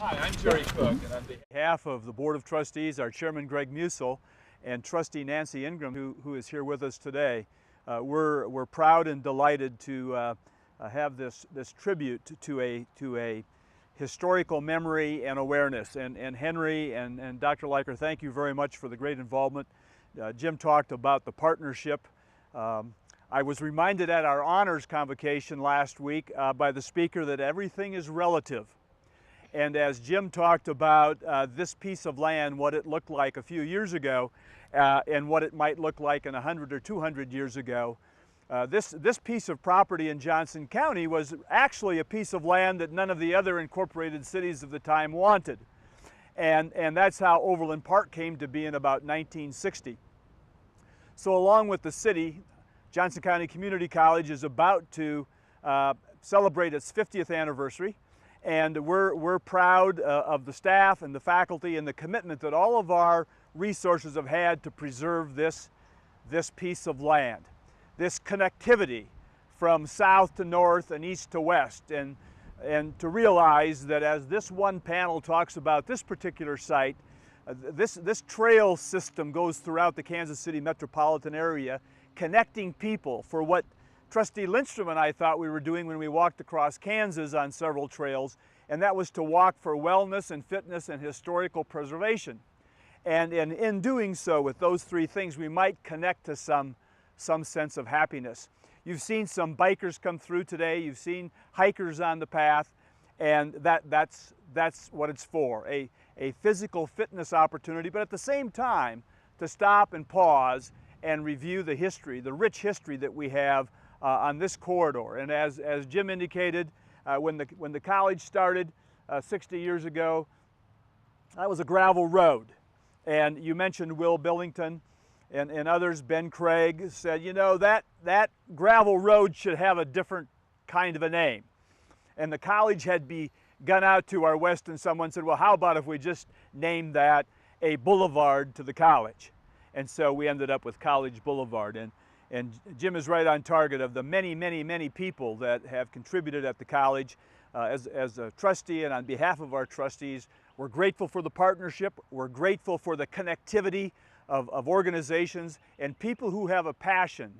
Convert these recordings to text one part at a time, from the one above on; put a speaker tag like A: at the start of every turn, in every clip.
A: Hi, I'm Jerry Cook, and on behalf of the Board of Trustees, our Chairman Greg Musil, and Trustee Nancy Ingram, who is here with us today, we're proud and delighted to have this tribute to a historical memory and awareness. And Henry and Dr. Leiker, thank you very much for the great involvement. Jim talked about the partnership. I was reminded at our honors convocation last week by the speaker that everything is relative. And as Jim talked about this piece of land, what it looked like a few years ago, and what it might look like in 100 or 200 years ago, this piece of property in Johnson County was actually a piece of land that none of the other incorporated cities of the time wanted. And that's how Overland Park came to be in about 1960. So along with the city, Johnson County Community College is about to celebrate its 50th anniversary. And we're proud of the staff and the faculty and the commitment that all of our resources have had to preserve this piece of land, this connectivity from south to north and east to west, and to realize that as this one panel talks about this particular site, this trail system goes throughout the Kansas City metropolitan area, connecting people for what Trustee Lindstrom and I thought we were doing when we walked across Kansas on several trails, and that was to walk for wellness and fitness and historical preservation. And in doing so, with those three things, we might connect to some sense of happiness. You've seen some bikers come through today, you've seen hikers on the path, and that's what it's for, a physical fitness opportunity, but at the same time, to stop and pause and review the history, the rich history that we have on this corridor. And as Jim indicated, when the college started 60 years ago, that was a gravel road. And you mentioned Will Billington and others, Ben Craig, said, you know, that gravel road should have a different kind of a name. And the college had gone out to our west, and someone said, well, how about if we just name that a boulevard to the college? And so we ended up with College Boulevard. And Jim is right on target. Of the many people that have contributed at the college, as a trustee and on behalf of our trustees, we're grateful for the partnership. We're grateful for the connectivity of organizations and people who have a passion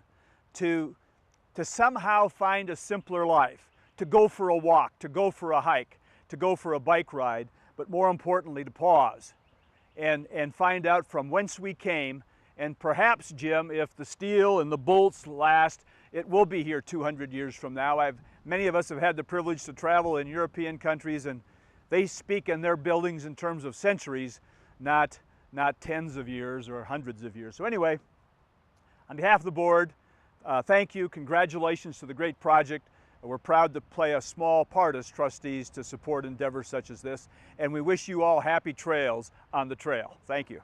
A: to somehow find a simpler life, to go for a walk, to go for a hike, to go for a bike ride, but more importantly, to pause and find out from whence we came. And perhaps, Jim, if the steel and the bolts last, it will be here 200 years from now. Many of us have had the privilege to travel in European countries, and they speak in their buildings in terms of centuries, not tens of years or hundreds of years. So anyway, on behalf of the board, thank you, congratulations to the great project. We're proud to play a small part as trustees to support endeavors such as this, and we wish you all happy trails on the trail. Thank you.